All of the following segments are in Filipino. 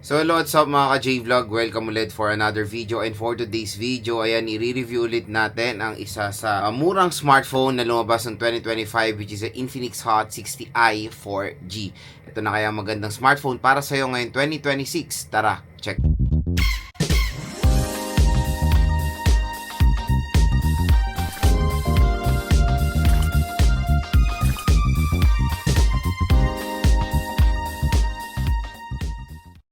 So hello, what's up mga ka-J-Vlog? Welcome ulit for another video. And for today's video, ayan, i-review ulit natin ang isa sa murang smartphone na lumabas ng 2025, which is the Infinix Hot 60i 4G. Ito na kaya magandang smartphone para sa'yo ngayon 2026. Tara, check!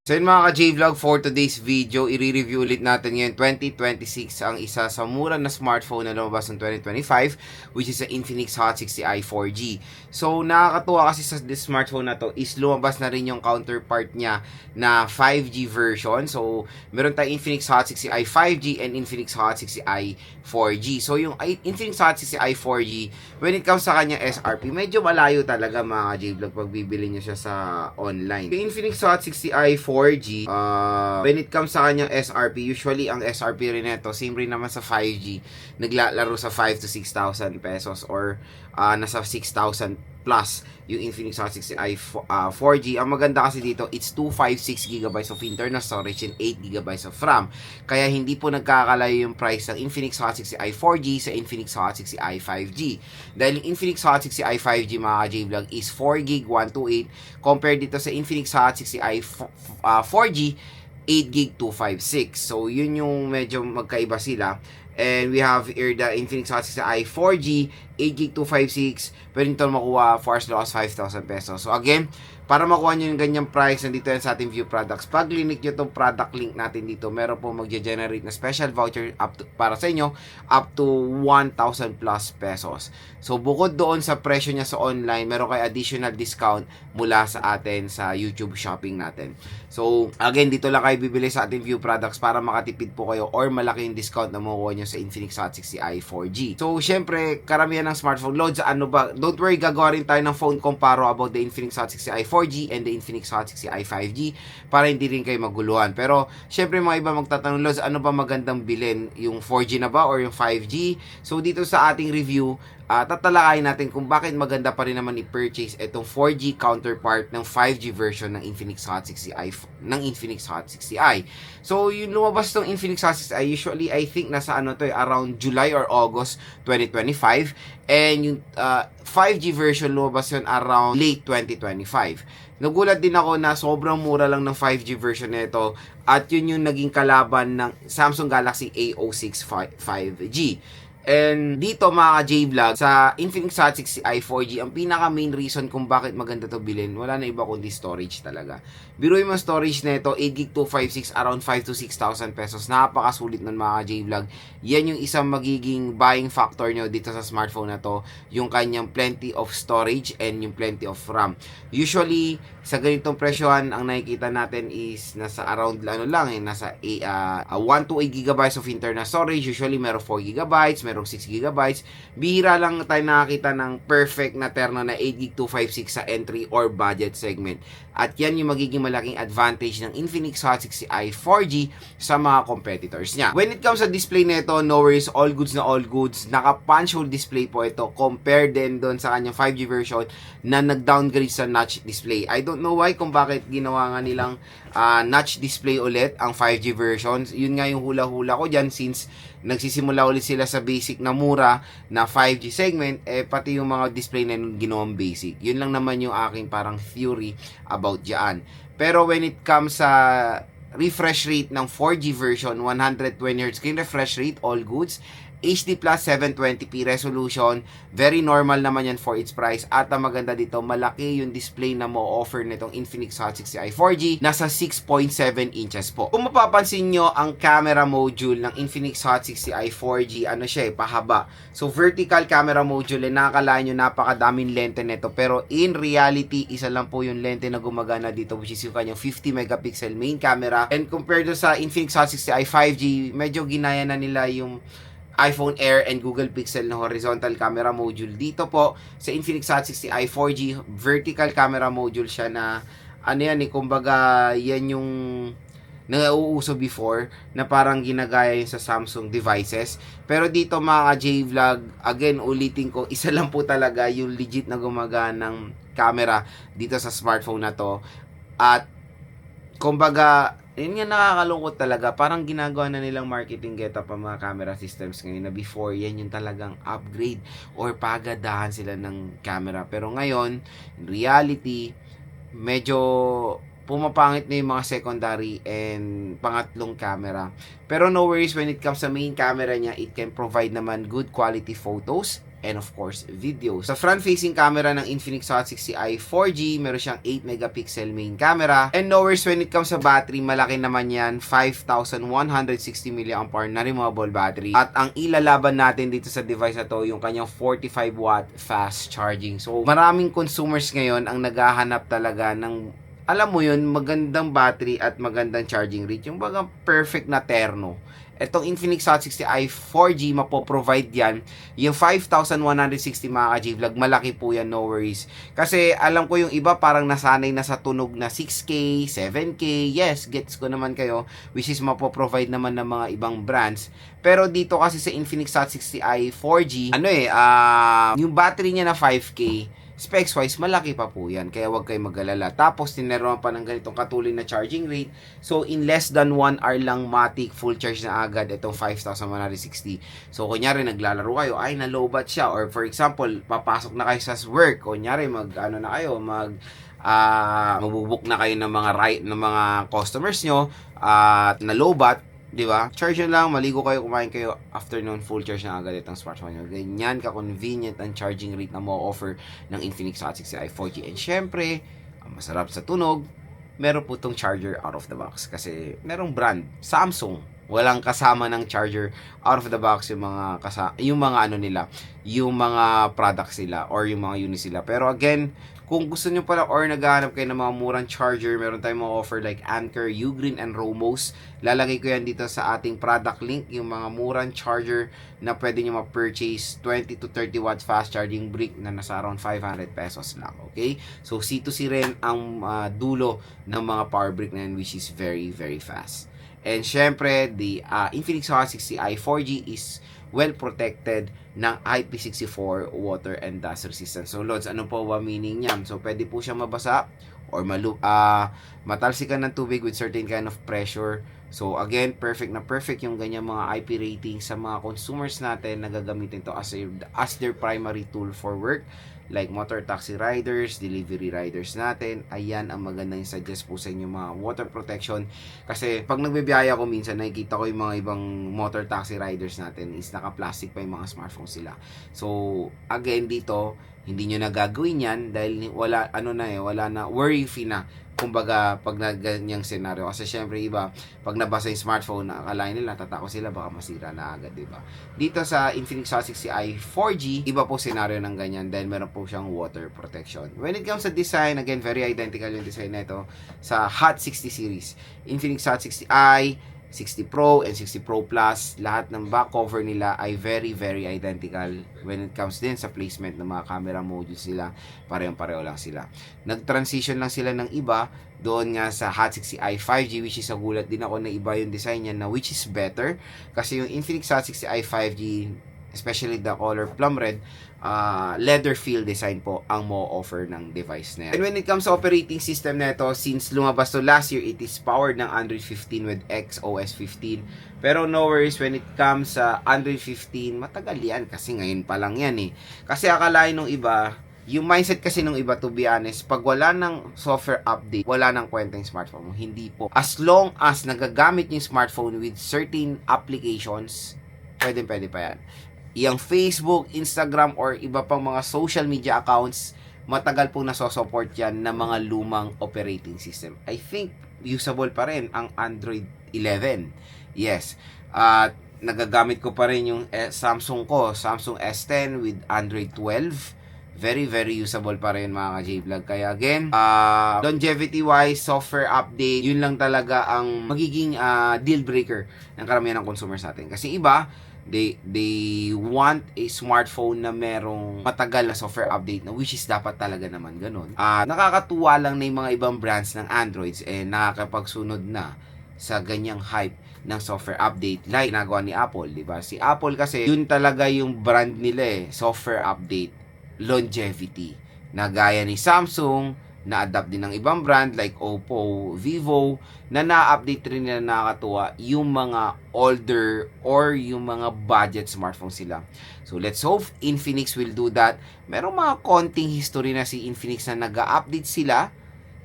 So yun mga ka-J-Vlog, for today's video, i-review ulit natin ngayon 2026 ang isa sa mura na smartphone na lumabas ng 2025, which is the Infinix Hot 60i 4G. So nakakatuwa kasi sa this smartphone na to is lumabas na rin yung counterpart niya na 5G version. So meron tayong Infinix Hot 60i 5G and Infinix Hot 60i 4G. So yung Infinix Hot 60i 4G, when it comes sa kanyang SRP, medyo malayo talaga mga ka-J-Vlog pag bibili nyo siya sa online. Yung Infinix Hot 60i 4G, when it comes sa kanyang SRP, usually ang SRP rin nito, same rin naman sa 5G, naglalaro sa 5 to 6,000 pesos or nasa 6,000 plus yung Infinix Hot 60i 4G. Ang maganda kasi dito, it's 256GB of internal storage and 8GB of RAM. Kaya hindi po nagkakalayo yung price ng Infinix Hot 60i 4G sa Infinix Hot 60i 5G. Dahil yung Infinix Hot 60i 5G mga J-Vlog is 4GB 128 compared dito sa Infinix Hot 60i 4G 8GB 256. So yun yung medyo magkaiba sila. And we have here the Infinix Hot 60i 4G 8GB 256. Pwede nito makuha for as low as 5,000 pesos. So again, para makuha nyo yung ganyang price, nandito yan sa ating view products. Pag linik nyo itong product link natin dito, meron po magge-generate na special voucher para sa inyo up to 1,000 plus pesos. So bukod doon sa presyo niya sa online, meron kayo additional discount mula sa atin sa YouTube shopping natin. So again, dito lang kayo bibili sa ating view products para makatipid po kayo or malaki yung discount na makuha nyo sa Infinix Hot 60i 4G. So syempre, karamihan ng smartphone loads, ano ba? Don't worry, gagawa rin tayo ng phone comparo about the Infinix Hot 60i 4G and the Infinix Hot 60i 5G para hindi rin kayo maguluhan. Pero syempre mga iba magtatanong, loads, ano ba magandang bilhin? Yung 4G na ba or yung 5G? So dito sa ating review, tatalakayin natin kung bakit maganda pa rin naman i-purchase itong 4G counterpart ng 5G version ng Infinix Hot 60i ng Infinix Hot 60i. So yung lumabas tong Infinix Hot 60i, usually I think nasa around July or August 2025, and yung 5G version lumabas yun around late 2025. Nagulat din ako na sobrang mura lang ng 5G version nito at yun yung naging kalaban ng Samsung Galaxy A06 5G. And dito mga J-Vlog, sa Infinix Hot 60i 4G, ang pinaka main reason kung bakit maganda to bilhin, wala na iba kundi storage talaga. Biruin mo storage na ito, 8GB 256, around 5 to 6,000 pesos. Napakasulit nun mga J-Vlog. Yan yung isang magiging buying factor nyo dito sa smartphone na to, yung kanyang plenty of storage and yung plenty of RAM. Usually, sa ganitong presyohan, ang nakikita natin is nasa around nasa 1 to 8GB of internal storage. Usually, meron 4GB, merong 6GB. Bihira lang tayo nakakita ng perfect na terno na 8GB 256 sa entry or budget segment. At yan yung magiging malaking advantage ng Infinix Hot 60i 4G sa mga competitors niya. When it comes sa display nito, no worries, all goods na all goods. Naka-punch hole display po ito compared din doon sa kanyang 5G version na nag-downgrade sa notch display. I don't know why kung bakit ginawa nga nilang notch display ulit ang 5G versions. Yun nga yung hula-hula ko dyan since nagsisimula ulit sila sa basic na mura na 5G segment, pati yung mga display na ginawang basic. Yun lang naman yung aking parang theory about dyan. Pero when it comes sa refresh rate ng 4G version, 120Hz screen refresh rate, all goods. HD plus 720p resolution, very normal naman yan for its price. At ang maganda dito, malaki yung display na mo-offer nitong Infinix Hot 60i 4G, nasa 6.7 inches po. Kung mapapansin nyo, ang camera module ng Infinix Hot 60i 4G, pahaba. So vertical camera module, nakakala nyo napakadaming lente nito, pero in reality, isa lang po yung lente na gumagana dito, which is yung kanyang 50 megapixel main camera. And compared to sa Infinix Hot 60i 5G, medyo ginaya na nila yung iPhone Air and Google Pixel na horizontal camera module. Dito po sa Infinix Hot 60i 4G, vertical camera module siya na kumbaga yan yung nauuso before na parang ginagaya yun sa Samsung devices. Pero dito mga J-Vlog, again ulitin ko, isa lang po talaga yung legit na gumagana ng camera dito sa smartphone na to. At kumbaga, yun nga nakakalungkot talaga. Parang ginagawa na nilang marketing getup ang mga camera systems ngayon na before, yan yung talagang upgrade or pagadahan sila ng camera. Pero ngayon, in reality, medyo pumapangit na yung mga secondary and pangatlong camera. Pero no worries, when it comes sa main camera niya, it can provide naman good quality photos and of course, videos. Sa front-facing camera ng Infinix Hot 60i 4G, meron siyang 8 megapixel main camera. And no worries, when it comes sa battery, malaki naman yan, 5,160 mAh na removable battery. At ang ilalaban natin dito sa device na to, yung kanyang 45 watt fast charging. So, maraming consumers ngayon ang naghahanap talaga ng, alam mo yun, magandang battery at magandang charging rate. Yung bagang perfect na terno. Itong Infinix Hot 60i 4G, mapoprovide yan. Yung 5,160 mga ka-J-Vlog, malaki po yan, no worries. Kasi alam ko yung iba parang nasanay na sa tunog na 6K, 7K. Yes, gets ko naman kayo, which is mapoprovide naman ng mga ibang brands. Pero dito kasi sa Infinix Hot 60i 4G, yung battery niya na 5K, specs-wise, malaki pa po yan. Kaya wag kayo mag-alala. Tapos, tineroan pa ng ganitong katulin na charging rate. So, in less than 1 hour lang, matic, full charge na agad itong 5,160. So, kunyari, naglalaro kayo, ay, na-lowbat siya. Or, for example, papasok na kayo sa work. Kunyari, magbubuk na kayo ng mga customers nyo at na-lowbat, di ba? Charge nyo lang, maligo kayo, kumain kayo, afternoon, full charge na agad itong smartphone nyo. Ganyan ka-convenient ang charging rate na mo-offer ng Infinix Hot 60i 4G. And syempre, ang masarap sa tunog, meron po itong charger out of the box. Kasi merong brand, Samsung, walang kasama ng charger out of the box yung mga products nila or yung mga units nila. Pero again, kung gusto nyo pala or naghahanap kayo ng mga murang charger, meron tayong mga offer like Anker, Ugreen, and Romos. Lalagay ko yan dito sa ating product link, yung mga murang charger na pwede nyo ma-purchase, 20 to 30 watts fast charging brick na nasa around 500 pesos lang. Okay? So, C2C rin ang dulo ng mga power brick na yan, which is very, very fast. And syempre, the Infinix Hot 60i 4G is well protected ng IP64 water and dust resistance. So, Lods, ano po ba meaning niyan? So, pwede po siya mabasa or matalsikan ng tubig with certain kind of pressure. So, again, perfect na perfect yung ganyan mga IP rating sa mga consumers natin na gagamitin to as their primary tool for work. Like motor taxi riders, delivery riders natin. Ayan ang magandang suggest po sa inyo mga water protection. Kasi pag nagbibiyaya ko minsan, nakikita ko yung mga ibang motor taxi riders natin is naka-plastic pa yung mga smartphones sila. So, again dito, hindi nyo na gagawin yan dahil wala na worry free na. Kumbaga, pag naganyang senaryo. Kasi syempre iba, pag nabasa yung smartphone, akalain nila, tatako sila, baka masira na agad, diba? Dito sa Infinix Hot 60i 4G, iba po senaryo ng ganyan dahil meron po siyang water protection. When it comes sa design, again, very identical yung design nito sa Hot 60 series. Infinix Hot 60i, 60 Pro and 60 Pro Plus, lahat ng back cover nila ay very, very identical when it comes din sa placement ng mga camera modules nila. Parehong-pareho lang sila. Nag-transition lang sila ng iba doon nga sa Hot 60i 5G, which is nagulat din ako na iba yung design niya na which is better. Kasi yung Infinix Hot 60i 5G, especially the color plum red, leather feel design po ang mo-offer ng device na yan. And when it comes sa operating system na ito, since lumabas to last year, it is powered ng Android 15 with XOS 15. Pero no worries, when it comes sa Android 15, matagal yan kasi ngayon pa lang yan eh. Kasi akalain nung iba, yung mindset kasi nung iba, to be honest, pag wala ng software update, wala ng kwenta yung smartphone mo. Hindi po. As long as nagagamit yung smartphone with certain applications, pwede pa yan. Yung Facebook, Instagram, or iba pang mga social media accounts, matagal po nasosupport yan ng mga lumang operating system. I think usable pa rin ang Android 11. Yes. Nagagamit ko pa rin yung Samsung S10 with Android 12. Very, very usable pa rin mga ka-J-Vlog. Kaya again, longevity-wise, software update, yun lang talaga ang magiging deal breaker ng karamihan ng consumers natin. Kasi iba, they want a smartphone na merong matagal na software update na which is dapat talaga naman ganun. Nakakatuwa lang na yung mga ibang brands ng Androids nakakapagsunod na sa ganyang hype ng software update like nagawa ni Apple, di ba? Si Apple kasi yun talaga yung brand nila software update, longevity. Na gaya ni Samsung, na-adapt din ng ibang brand like Oppo, Vivo, na na-update rin nila nakakatuwa yung mga older or yung mga budget smartphone sila. So let's hope Infinix will do that. Merong mga konting history na si Infinix na nag-update sila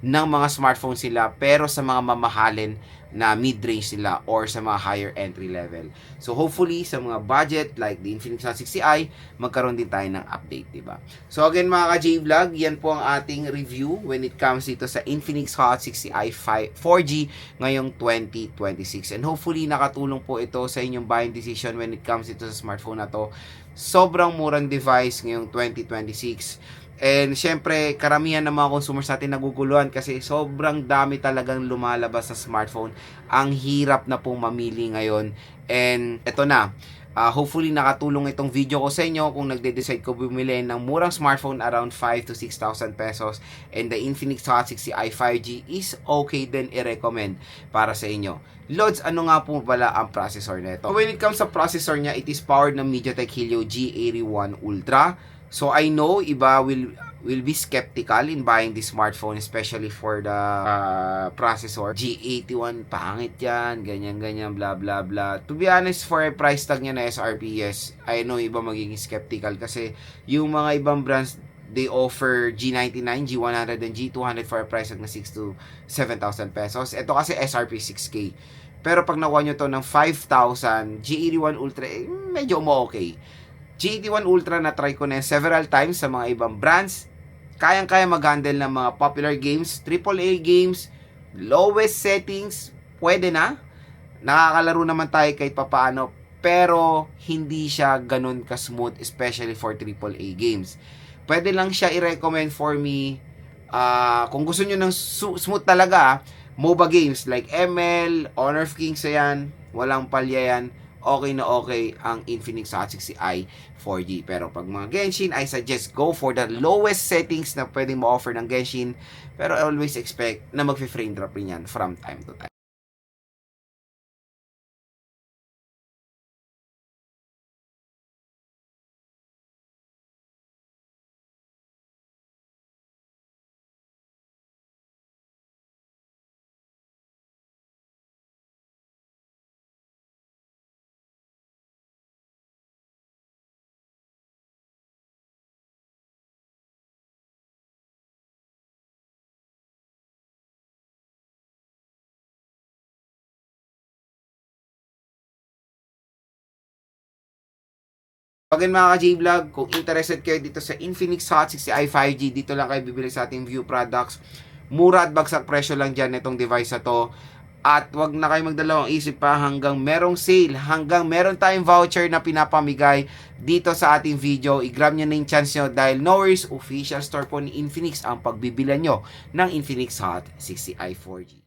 ng mga smartphone sila pero sa mga mamahalin na mid-range sila or sa mga higher entry level. So hopefully sa mga budget like the Infinix Hot 60i, magkaroon din tayo ng update, diba? So again mga ka-J-Vlog, yan po ang ating review when it comes dito sa Infinix Hot 60i 4G ngayong 2026. And hopefully nakatulong po ito sa inyong buying decision when it comes dito sa smartphone na to. Sobrang murang device ngayong 2026. And syempre, karamihan ng mga consumers natin naguguluhan kasi sobrang dami talagang lumalabas sa smartphone. Ang hirap na pong mamili ngayon. And eto na, hopefully nakatulong itong video ko sa inyo kung nagde-decide ko bumili ng murang smartphone around 5 to 6,000 pesos. And the Infinix Hot 60i 5G is okay din i-recommend para sa inyo. Lods, ano nga po pala ang processor nito? When it comes sa processor niya, it is powered ng MediaTek Helio G81 Ultra. So I know iba will be skeptical in buying this smartphone, especially for the processor. G81, pangit yan, ganyan, blah, blah, blah. To be honest, for a price tag niya na SRP, yes, I know iba magiging skeptical kasi yung mga ibang brands, they offer G99, G100, and G200 for a price tag na 6 to 7,000 pesos. Ito kasi SRP 6K. Pero pag nakuha nyo to ng 5,000, G81 Ultra, medyo mo okay. G81 Ultra na try ko na several times sa mga ibang brands. Kayang-kaya mag-handle ng mga popular games, AAA games, lowest settings, pwede na. Nakakalaro naman tayo kahit papaano, pero hindi siya ganun ka-smooth, especially for AAA games. Pwede lang siya i-recommend for me kung gusto nyo ng smooth talaga, MOBA games like ML, Honor of Kings, yan, walang palya yan. Okay na okay ang Infinix Hot 60i 4G. Pero pag mga Genshin, I suggest go for the lowest settings na pwedeng ma-offer ng Genshin. Pero I always expect na mag-frame drop rin yan from time to time. Again mga ka-J-Vlog, kung interested kayo dito sa Infinix Hot 60i 5G, dito lang kayo bibili sa ating View products. Mura at bagsak presyo lang dyan itong device na to. At wag na kayo magdalawang isip pa hanggang merong sale, hanggang meron tayong voucher na pinapamigay dito sa ating video. I-grab nyo na yung chance nyo dahil no worries, official store po ni Infinix ang pagbibilan nyo ng Infinix Hot 60i 4G.